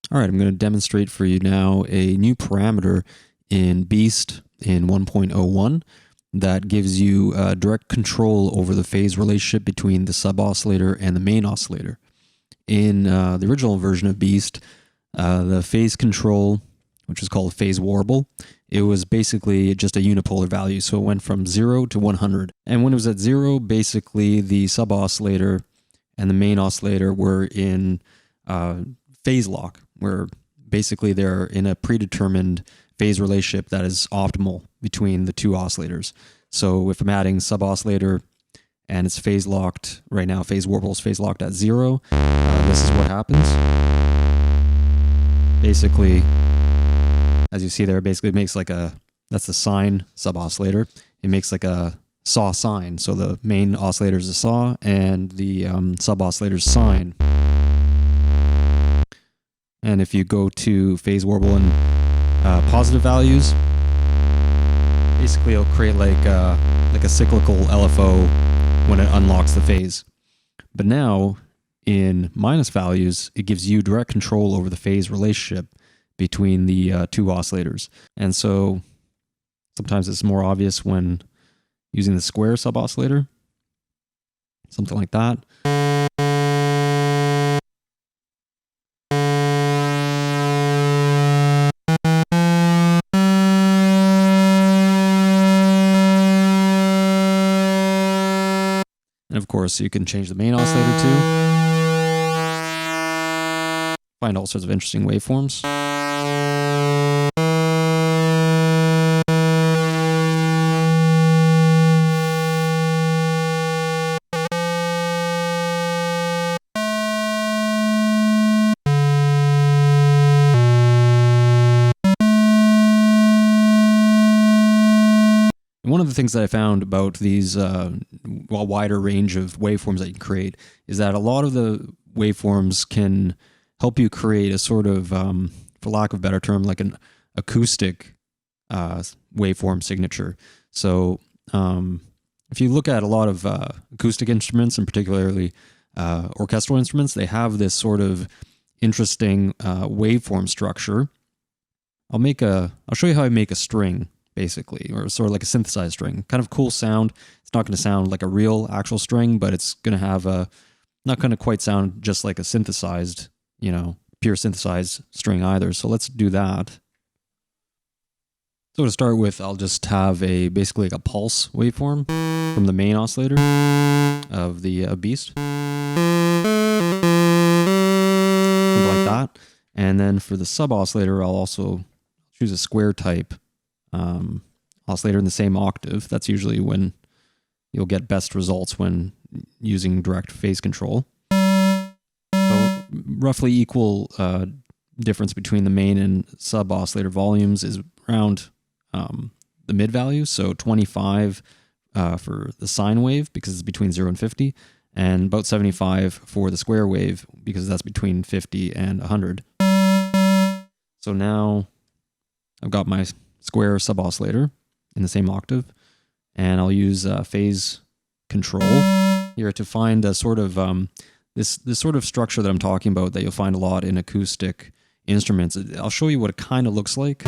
All right, I'm going to demonstrate for you now a new parameter in Beast in 1.01 that gives you direct control over the phase relationship between the sub-oscillator and the main oscillator. In the original version of Beast, the phase control, which is called phase warble, it was basically just a unipolar value, so it went from 0 to 100. And when it was at 0, basically the sub-oscillator and the main oscillator were in phase lock, where basically they're in a predetermined phase relationship that is optimal between the two oscillators. So if I'm adding sub-oscillator and it's phase locked, right now phase warble is phase locked at 0, this is what happens. Basically, as you see there, basically it makes like a, that's the sine sub-oscillator. It makes like a saw sine. So the main oscillator is a saw and the sub-oscillator is sine. And if you go to phase warble and positive values, basically it'll create like a cyclical LFO when it unlocks the phase. But now in minus values, it gives you direct control over the phase relationship between the two oscillators. And so sometimes it's more obvious when using the square sub-oscillator, something like that. And of course, you can change the main oscillator too. Find all sorts of interesting waveforms. One of the things that I found about these wider range of waveforms that you can create is that a lot of the waveforms can help you create a sort of, for lack of a better term, like an acoustic waveform signature. So if you look at a lot of acoustic instruments, and particularly orchestral instruments, they have this sort of interesting waveform structure. I'll show you how I make a string, basically, or sort of like a synthesized string. Kind of cool sound. It's not going to sound like a real actual string, but it's going to have not going to quite sound just like a synthesized, pure synthesized string either. So let's do that. So to start with, I'll just have basically like a pulse waveform from the main oscillator of the Beast. Something like that. And then for the sub-oscillator, I'll also choose a square type oscillator in the same octave. That's usually when you'll get best results when using direct phase control. So roughly equal difference between the main and sub-oscillator volumes is around the mid value, so 25 for the sine wave because it's between 0 and 50, and about 75 for the square wave because that's between 50 and 100. So now I've got my square sub-oscillator in the same octave, and I'll use phase control here to find a sort of this sort of structure that I'm talking about that you'll find a lot in acoustic instruments. I'll show you what it kind of looks like.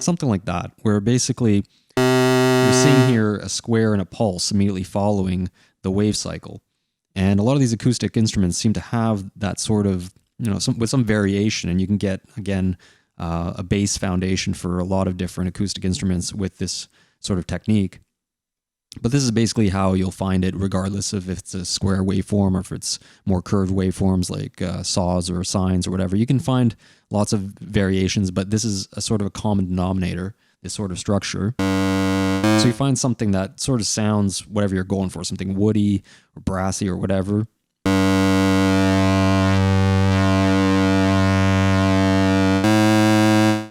Something like that, where basically you're seeing here a square and a pulse immediately following the wave cycle. And a lot of these acoustic instruments seem to have that sort of, with some variation, and you can get, again, a base foundation for a lot of different acoustic instruments with this sort of technique. But this is basically how you'll find it, regardless of if it's a square waveform or if it's more curved waveforms like saws or sines or whatever. You can find lots of variations, but this is a sort of a common denominator, this sort of structure. So you find something that sort of sounds whatever you're going for, something woody or brassy or whatever.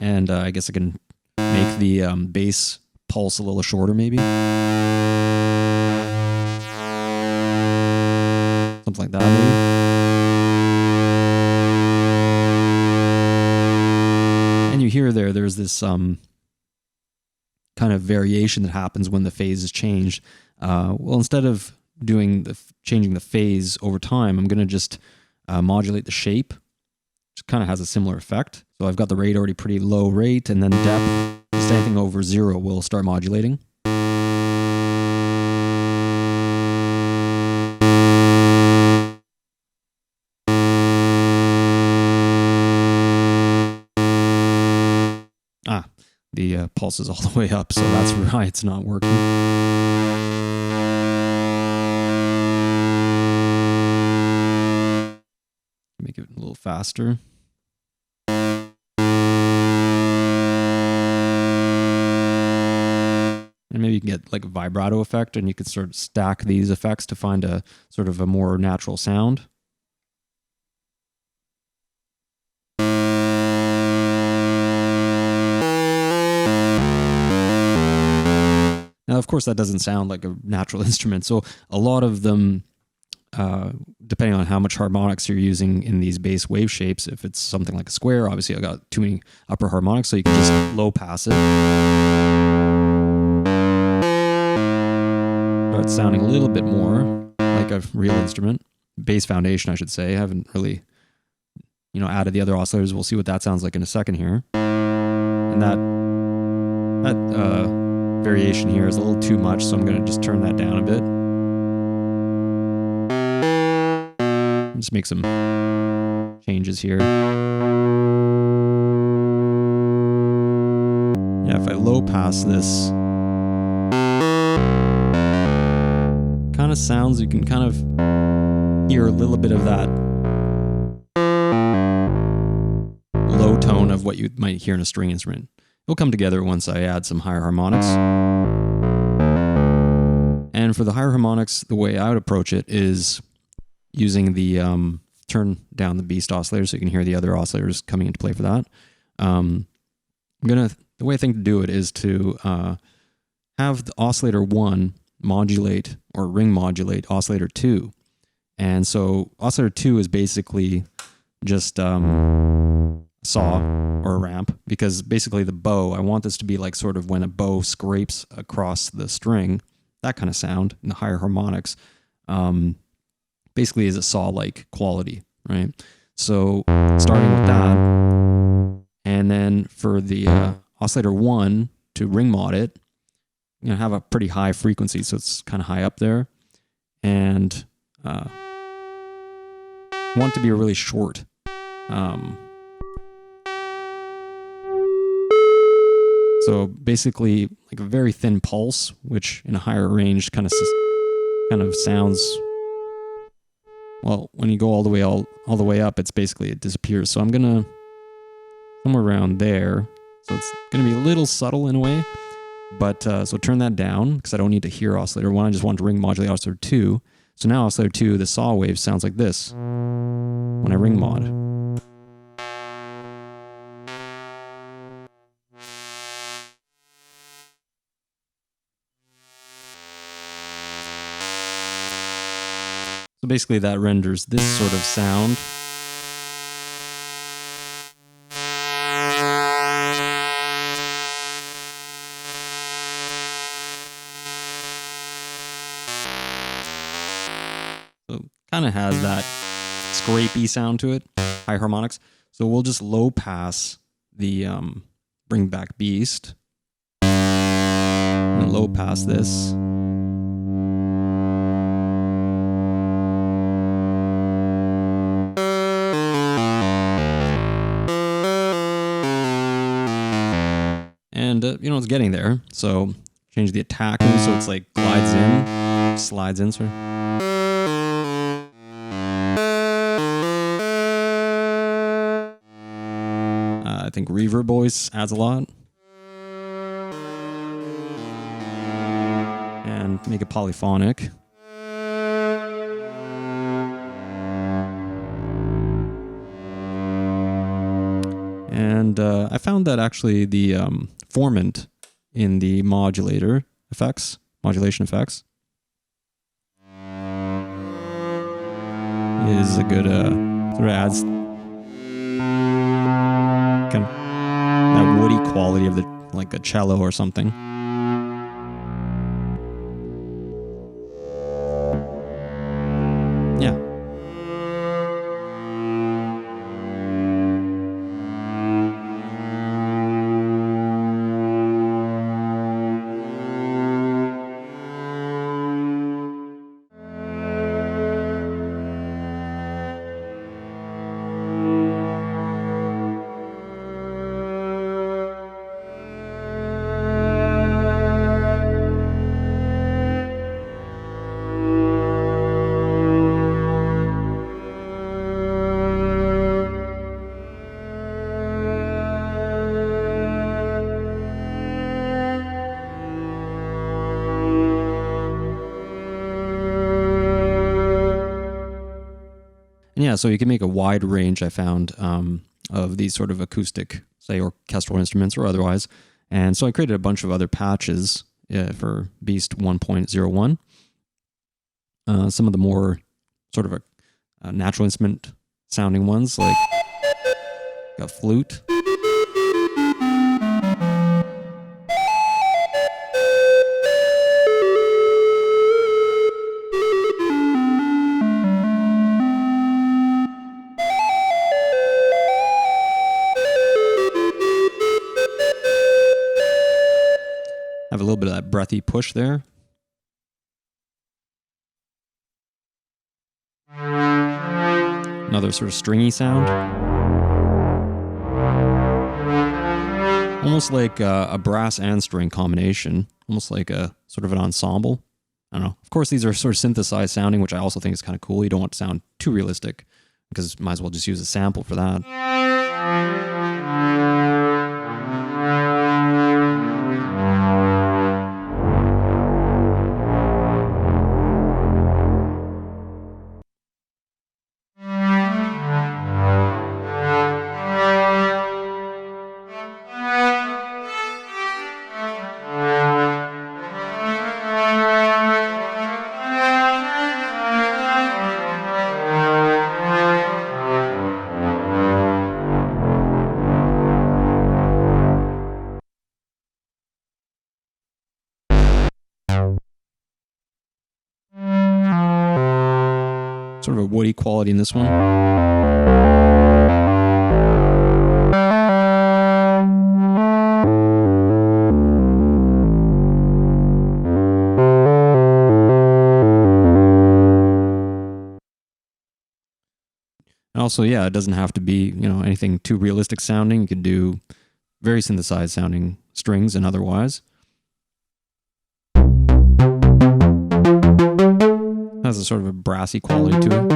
And I guess I can make the bass pulse a little shorter maybe. Something like that maybe. And you hear there's this kind of variation that happens when the phase is changed. Well, instead of changing the phase over time, I'm going to just modulate the shape, which kind of has a similar effect. So I've got the rate already pretty low rate, and then depth, just anything over 0 will start modulating. The pulse is all the way up, so that's why it's not working. Make it a little faster. And maybe you can get like a vibrato effect, and you can sort of stack these effects to find a sort of a more natural sound. Now, of course, that doesn't sound like a natural instrument. So a lot of them, depending on how much harmonics you're using in these bass wave shapes, if it's something like a square, obviously I got too many upper harmonics, so you can just low pass it. Start sounding a little bit more like a real instrument. Bass foundation, I should say. I haven't really, added the other oscillators. We'll see what that sounds like in a second here. And that variation here is a little too much, so I'm going to just turn that down a bit. Just make some changes here. Yeah, if I low pass this, kind of sounds, you can kind of hear a little bit of that low tone of what you might hear in a string instrument. It'll come together once I add some higher harmonics. And for the higher harmonics, the way I would approach it is using the turn down the beast oscillator so you can hear the other oscillators coming into play for that. The way I think to do it is to have the oscillator 1 modulate or ring modulate oscillator 2. And so oscillator 2 is basically just saw or a ramp, because basically the bow, I want this to be like sort of when a bow scrapes across the string, that kind of sound in the higher harmonics, basically is a saw-like quality, right? So starting with that, and then for the oscillator 1 to ring mod it, have a pretty high frequency, so it's kind of high up there, and want it to be really short. So basically, like a very thin pulse, which in a higher range kind of sounds, well, when you go all the way up, it's basically, it disappears. So I'm gonna somewhere around there. So it's gonna be a little subtle in a way, but so turn that down because I don't need to hear oscillator 1. I just want to ring modulate oscillator 2. So now oscillator 2, the saw wave sounds like this when I ring mod. So basically that renders this sort of sound. So kind of has that scrapey sound to it, high harmonics. So we'll just low pass the bring back beast. And low pass this. And, it's getting there. So change the attack so it's like glides in, slides in, sorry. I think reverb voice adds a lot. And make it polyphonic. And I found that actually the formant in the modulation effects, is a good, sort of adds kind of that woody quality of like a cello or something. And yeah, so you can make a wide range, I found, of these sort of acoustic, say, orchestral instruments or otherwise. And so I created a bunch of other patches for Beast 1.01. Some of the more sort of a natural instrument sounding ones, like a flute. Have a little bit of that breathy push there. Another sort of stringy sound. Almost like a brass and string combination. Almost like a sort of an ensemble. I don't know. Of course, these are sort of synthesized sounding, which I also think is kind of cool. You don't want to sound too realistic, because might as well just use a sample for that. Sort of a woody quality in this one. And also, yeah, it doesn't have to be, anything too realistic sounding. You could do very synthesized sounding strings and otherwise. Has a sort of a brassy quality to it.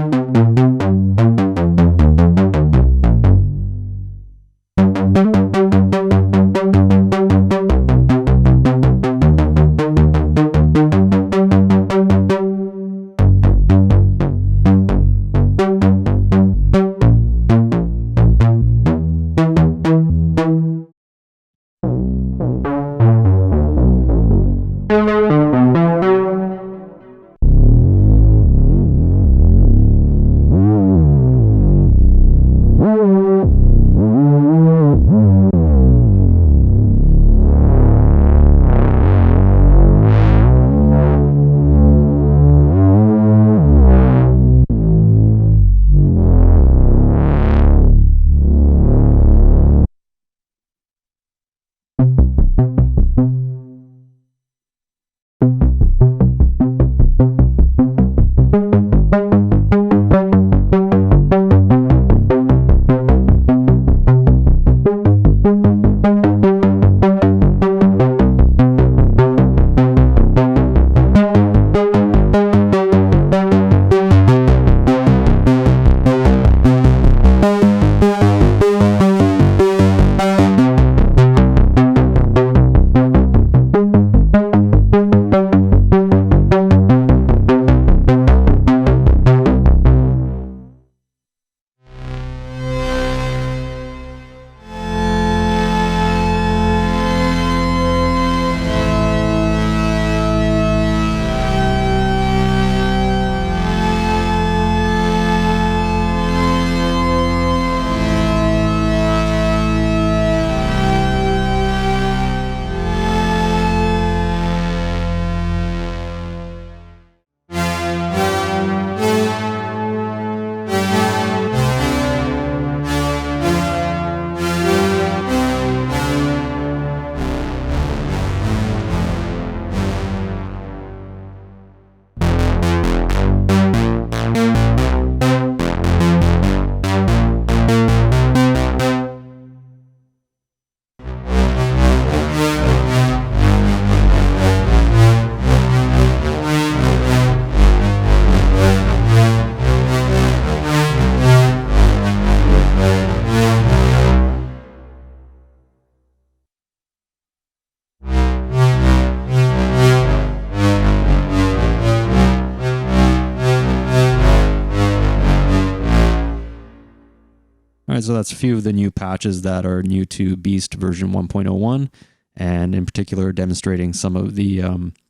All right, so that's a few of the new patches that are new to Beast version 1.01, and in particular demonstrating some of the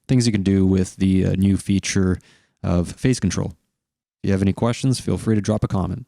things you can do with the new feature of phase control. If you have any questions, feel free to drop a comment.